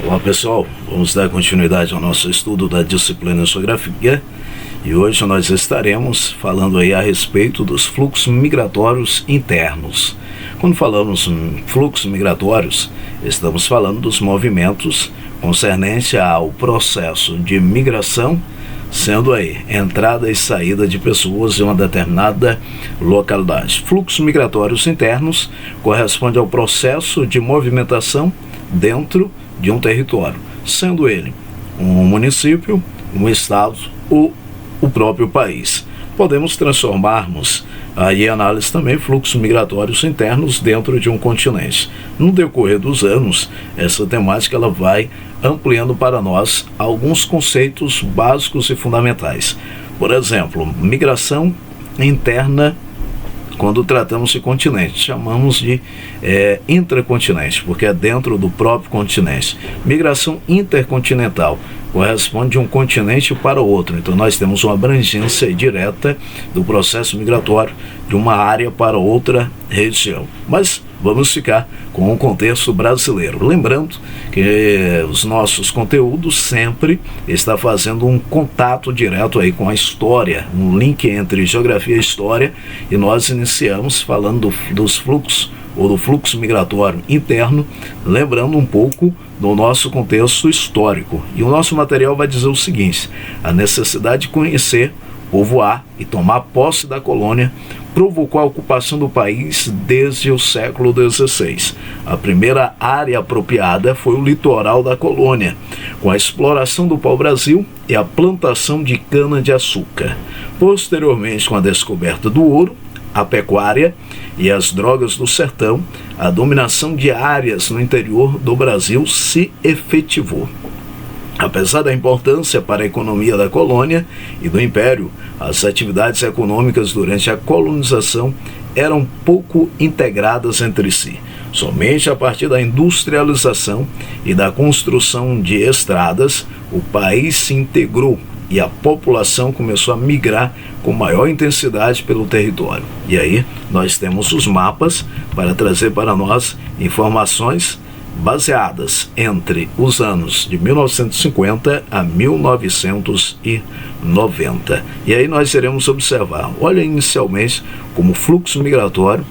Olá pessoal, vamos dar continuidade ao nosso estudo da disciplina Geografia e hoje nós estaremos falando aí a respeito dos fluxos migratórios internos. Quando falamos em fluxos migratórios, estamos falando dos movimentos concernentes ao processo de migração, sendo aí entrada e saída de pessoas em uma determinada localidade. Fluxos migratórios internos corresponde ao processo de movimentação dentro de um território, sendo ele um município, um estado ou o próprio país. Podemos transformarmos aí em análise também fluxos migratórios internos dentro de um continente. No decorrer dos anos, essa temática ela vai ampliando para nós alguns conceitos básicos e fundamentais. Por exemplo, migração interna. Quando tratamos de continente, chamamos de intracontinente, porque é dentro do próprio continente. Migração intercontinental corresponde de um continente para o outro. Então nós temos uma abrangência direta do processo migratório de uma área para outra região. Mas vamos ficar com o contexto brasileiro. Lembrando que os nossos conteúdos sempre está fazendo um contato direto aí com a história, um link entre geografia e história, e nós iniciamos falando dos fluxos ou do fluxo migratório interno, lembrando um pouco do nosso contexto histórico. E o nosso material vai dizer o seguinte: a necessidade de conhecer, povoar e tomar posse da colônia provocou a ocupação do país desde o século XVI. A primeira área apropriada foi o litoral da colônia, com a exploração do pau-brasil e a plantação de cana-de-açúcar. Posteriormente, com a descoberta do ouro, a pecuária e as drogas do sertão, a dominação de áreas no interior do Brasil se efetivou. Apesar da importância para a economia da colônia e do império, as atividades econômicas durante a colonização eram pouco integradas entre si. Somente a partir da industrialização e da construção de estradas, o país se integrou e a população começou a migrar com maior intensidade pelo território. E aí nós temos os mapas para trazer para nós informações baseadas entre os anos de 1950 a 1990. E aí nós iremos observar, olha, inicialmente, como fluxo migratório,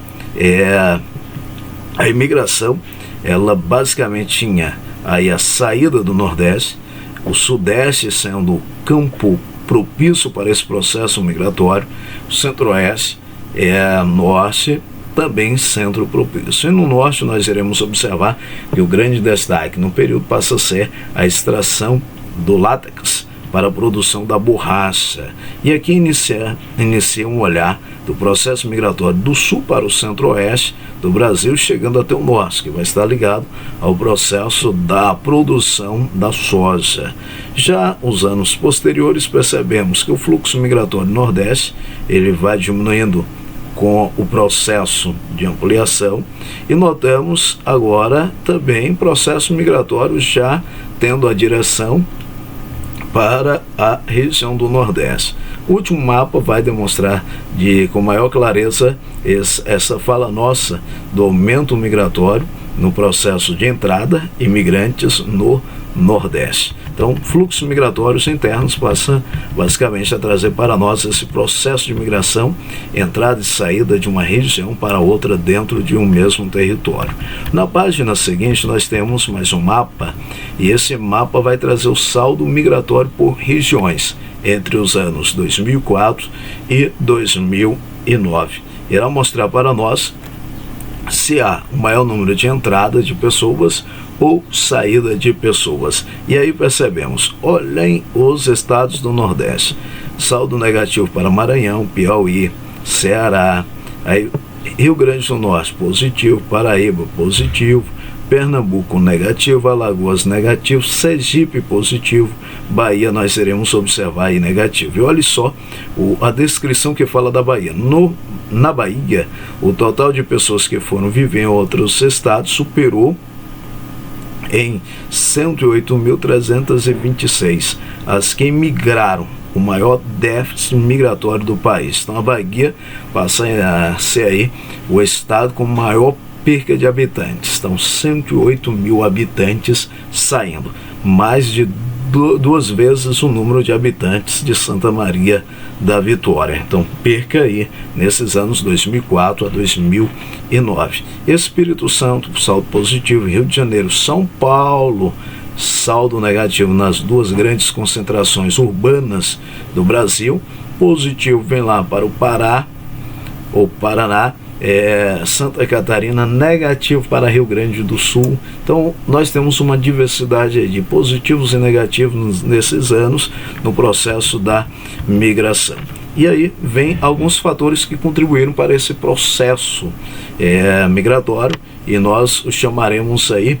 a imigração, ela basicamente tinha aí a saída do Nordeste, o Sudeste sendo o campo propício para esse processo migratório, o Centro-Oeste, Norte, também centro propício. E no norte nós iremos observar que o grande destaque no período passa a ser a extração do látex para a produção da borracha. E aqui inicia um olhar do processo migratório do sul para o centro-oeste do Brasil, chegando até o norte, que vai estar ligado ao processo da produção da soja. Já os anos posteriores percebemos que o fluxo migratório do nordeste ele vai diminuindo com o processo de ampliação, e notamos agora também processo migratório já tendo a direção para a região do Nordeste. O último mapa vai demonstrar com maior clareza essa fala nossa do aumento migratório no processo de entrada imigrantes no Nordeste. Então, fluxos migratórios internos passa basicamente a trazer para nós esse processo de migração, entrada e saída de uma região para outra dentro de um mesmo território. Na página seguinte nós temos mais um mapa, e esse mapa vai trazer o saldo migratório por regiões entre os anos 2004 e 2009. Irá mostrar para nós se há o maior número de entrada de pessoas ou saída de pessoas. E aí percebemos, olhem os estados do Nordeste: saldo negativo para Maranhão, Piauí, Ceará, aí Rio Grande do Norte positivo, Paraíba positivo, Pernambuco negativo, Alagoas negativo, Sergipe positivo, Bahia nós iremos observar aí negativo. E olha só a descrição que fala da Bahia. Na Bahia, o total de pessoas que foram viver em outros estados superou em 108.326 as que migraram, o maior déficit migratório do país. Então a Bahia passa a ser aí o estado com maior perca de habitantes. Então, 108 mil habitantes saindo, mais de duas vezes o número de habitantes de Santa Maria da Vitória. Então, perca aí nesses anos 2004 a 2009. Espírito Santo, saldo positivo. Rio de Janeiro, São Paulo, saldo negativo nas duas grandes concentrações urbanas do Brasil. Positivo vem lá para o Pará, ou Paraná, Santa Catarina, negativo para Rio Grande do Sul. Então nós temos uma diversidade de positivos e negativos nesses anos no processo da migração. E aí vem alguns fatores que contribuíram para esse processo migratório, e nós os chamaremos aí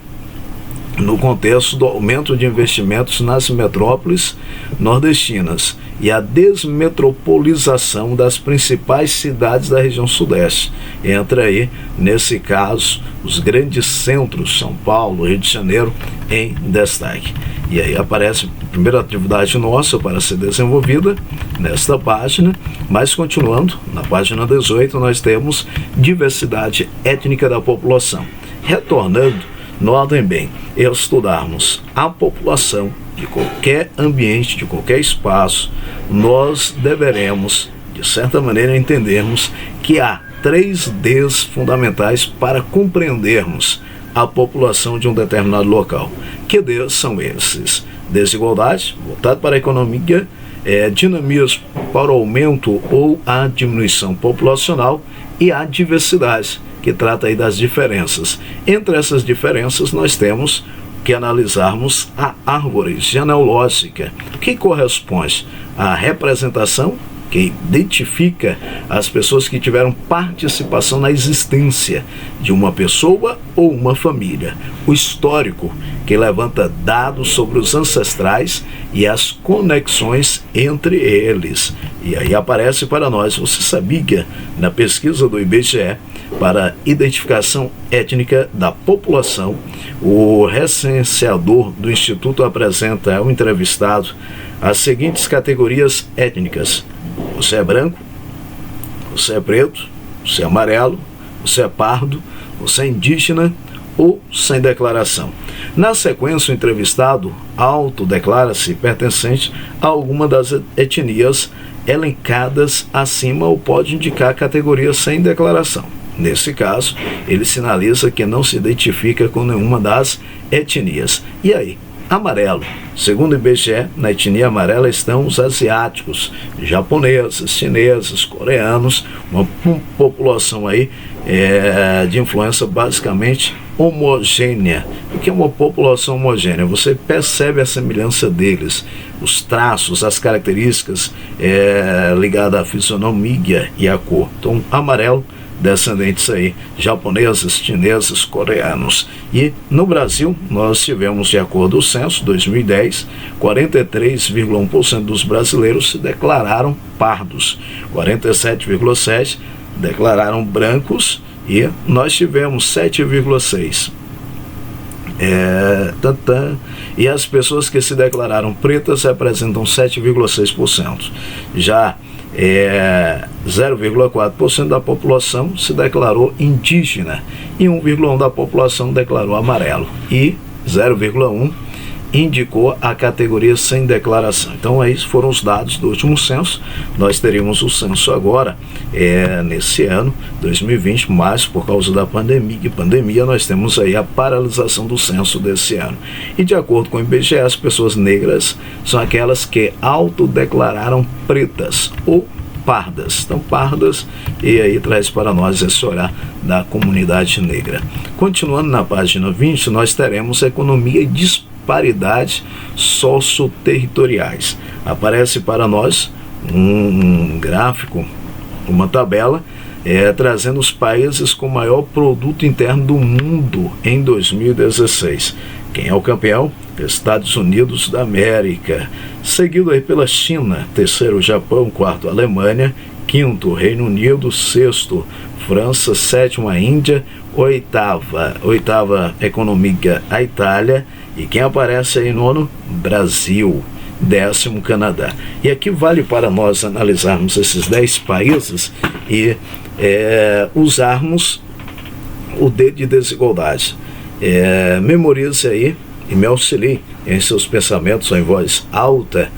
no contexto do aumento de investimentos nas metrópoles nordestinas e a desmetropolização das principais cidades da região sudeste. Entra aí, nesse caso, os grandes centros, São Paulo, Rio de Janeiro, em destaque. E aí aparece a primeira atividade nossa para ser desenvolvida nesta página, mas continuando, na página 18 nós temos diversidade étnica da população. Retornando, notem bem, estudarmos a população de qualquer ambiente, de qualquer espaço, nós deveremos, de certa maneira, entendermos que há 3 Ds fundamentais para compreendermos a população de um determinado local. Que Ds são esses? Desigualdade, voltado para a economia, dinamismo para o aumento ou a diminuição populacional, e a diversidade, que trata aí das diferenças. Entre essas diferenças nós temos que analisarmos a árvore genealógica, que corresponde à representação, que identifica as pessoas que tiveram participação na existência de uma pessoa ou uma família. O histórico, que levanta dados sobre os ancestrais e as conexões entre eles. E aí aparece para nós, você sabia que na pesquisa do IBGE, para identificação étnica da população, o recenseador do Instituto apresenta ao entrevistado as seguintes categorias étnicas: você é branco, você é preto, você é amarelo, você é pardo, você é indígena ou sem declaração. Na sequência, o entrevistado autodeclara-se pertencente a alguma das etnias elencadas acima ou pode indicar a categoria sem declaração. Nesse caso, ele sinaliza que não se identifica com nenhuma das etnias. E aí? Amarelo. Segundo o IBGE, na etnia amarela estão os asiáticos, japoneses, chineses, coreanos, uma população aí de influência basicamente homogênea. O que é uma população homogênea? Você percebe a semelhança deles, os traços, as características ligadas à fisionomia e à cor. Então, amarelo, descendentes aí, japoneses, chineses, coreanos. E no Brasil, nós tivemos, de acordo com o censo 2010, 43,1% dos brasileiros se declararam pardos, 47,7% declararam brancos, e nós tivemos 7,6%. E as pessoas que se declararam pretas representam 7,6%. Já 0,4% da população se declarou indígena e 1,1% da população declarou amarelo, e 0,1% indicou a categoria sem declaração. Então esses foram os dados do último censo. Nós teríamos o censo agora nesse ano 2020, mas por causa da pandemia nós temos aí a paralisação do censo desse ano. E de acordo com o IBGE, as pessoas negras são aquelas que autodeclararam pretas ou pardas. Então, pardas, e aí traz para nós esse olhar da comunidade negra. Continuando na página 20, nós teremos economia e disparidades socioterritoriais. Aparece para nós um gráfico, uma tabela, trazendo os países com maior produto interno do mundo em 2016. Quem é o campeão? Estados Unidos da América, seguido aí pela China, terceiro o Japão, quarto a Alemanha, quinto Reino Unido, sexto França, sétimo a Índia, oitava economia a Itália, e quem aparece aí nono? Brasil, décimo Canadá. E aqui vale para nós analisarmos esses 10 países e usarmos o D de desigualdade. Memorize aí e me auxilie em seus pensamentos em voz alta.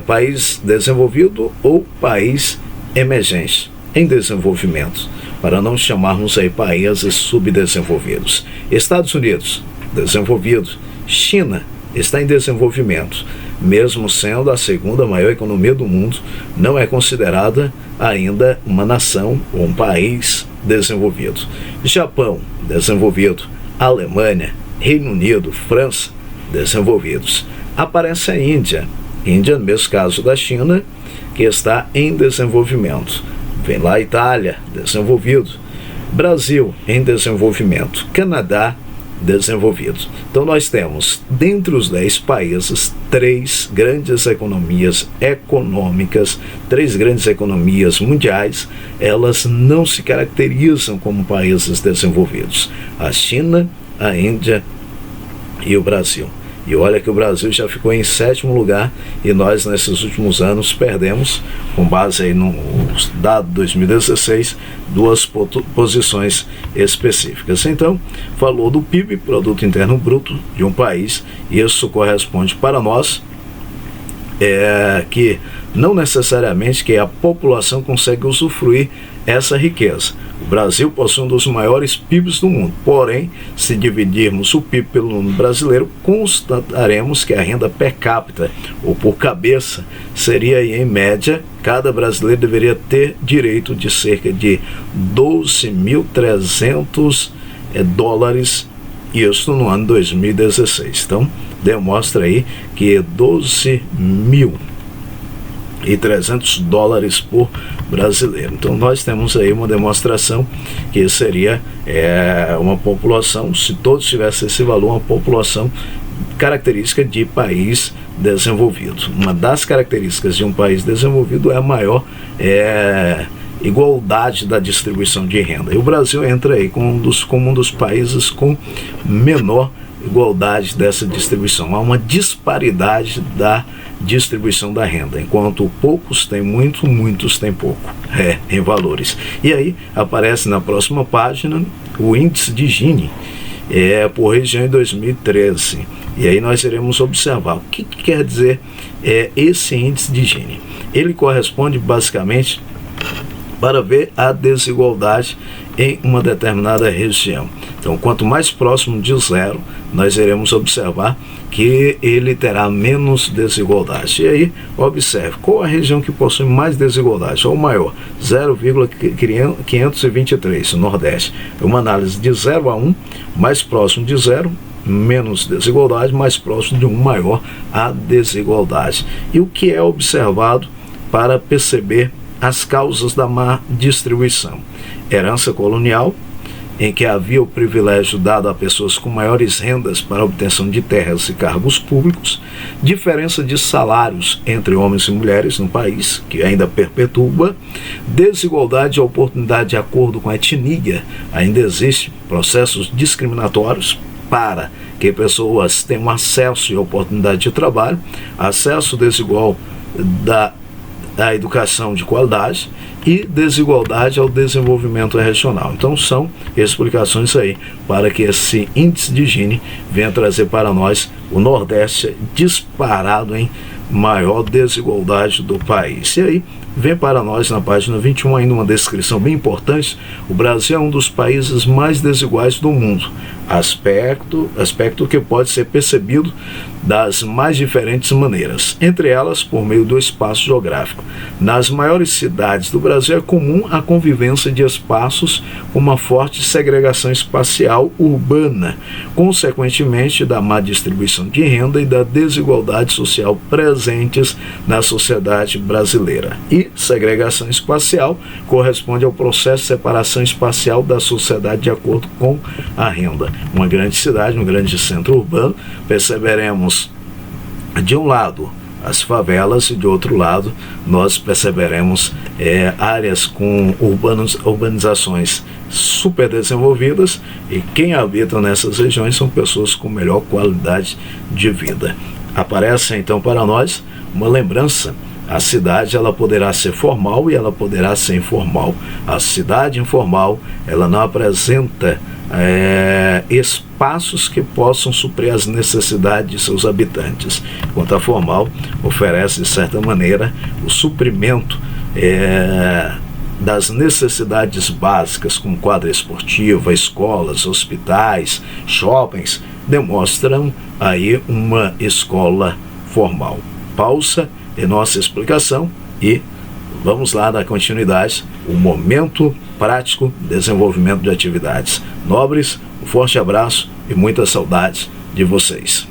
País desenvolvido ou país emergente, em desenvolvimento, para não chamarmos aí países subdesenvolvidos. Estados Unidos, desenvolvido. China está em desenvolvimento. Mesmo sendo a segunda maior economia do mundo, não é considerada ainda uma nação ou um país desenvolvido. Japão, desenvolvido. Alemanha, Reino Unido, França, desenvolvidos. Aparece a Índia, no mesmo caso da China, que está em desenvolvimento. Vem lá a Itália, desenvolvido. Brasil, em desenvolvimento. Canadá, desenvolvido. Então nós temos, dentre os 10 países, 3 grandes economias econômicas, 3 grandes economias mundiais. Elas não se caracterizam como países desenvolvidos: a China, a Índia e o Brasil. E olha que o Brasil já ficou em 7º lugar e nós, nesses últimos anos, perdemos, com base aí no dado 2016, 2 posições específicas. Então, falou do PIB, Produto Interno Bruto, de um país, e isso corresponde para nós, que não necessariamente que a população consegue usufruir essa riqueza. O Brasil possui um dos maiores PIBs do mundo, porém, se dividirmos o PIB pelo número brasileiro, constataremos que a renda per capita, ou por cabeça, seria aí, em média, cada brasileiro deveria ter direito de cerca de 12.300 dólares, isso no ano 2016. Então, demonstra aí que 12.300 dólares por brasileiro. Então nós temos aí uma demonstração que seria uma população, se todos tivessem esse valor, uma população característica de país desenvolvido. Uma das características de um país desenvolvido é a maior igualdade da distribuição de renda. E o Brasil entra aí como um dos países com menor igualdade dessa distribuição. Há uma disparidade da distribuição da renda, enquanto poucos têm muito, muitos têm pouco, em valores. E aí aparece na próxima página o índice de Gini por região em 2013. E aí nós iremos observar o que quer dizer esse índice de Gini. Ele corresponde basicamente para ver a desigualdade em uma determinada região. Então, quanto mais próximo de zero, nós iremos observar que ele terá menos desigualdade. E aí, observe, qual a região que possui mais desigualdade, ou maior? 0,523, o Nordeste. É uma análise de 0 a 1, mais próximo de 0, menos desigualdade, mais próximo de 1, maior a desigualdade. E o que é observado para perceber as causas da má distribuição? Herança colonial, em que havia o privilégio dado a pessoas com maiores rendas para a obtenção de terras e cargos públicos, diferença de salários entre homens e mulheres no país, que ainda perpetua, desigualdade de oportunidade de acordo com a etnia, ainda existe processos discriminatórios para que pessoas tenham acesso e oportunidade de trabalho, acesso desigual da educação de qualidade e desigualdade ao desenvolvimento regional. Então são explicações aí para que esse índice de Gini venha trazer para nós o Nordeste disparado em maior desigualdade do país. E aí vem para nós na página 21 ainda uma descrição bem importante. O Brasil é um dos países mais desiguais do mundo, aspecto que pode ser percebido das mais diferentes maneiras, entre elas por meio do espaço geográfico. Nas maiores cidades do Brasil é comum a convivência de espaços com uma forte segregação espacial urbana, consequentemente da má distribuição de renda e da desigualdade social presentes na sociedade brasileira. E segregação espacial corresponde ao processo de separação espacial da sociedade de acordo com a renda. Uma grande cidade, um grande centro urbano, perceberemos de um lado as favelas e de outro lado nós perceberemos áreas com urbanizações super desenvolvidas, e quem habita nessas regiões são pessoas com melhor qualidade de vida. Aparece então para nós uma lembrança A cidade ela poderá ser formal e ela poderá ser informal. A cidade informal ela não apresenta espaços que possam suprir as necessidades de seus habitantes, enquanto a formal oferece, de certa maneira, o suprimento das necessidades básicas, como quadra esportiva, escolas, hospitais, shoppings, demonstram aí uma escola formal. Pausa em nossa explicação e vamos lá dar continuidade o momento prático de desenvolvimento de atividades. Nobres, um forte abraço e muita saudade de vocês.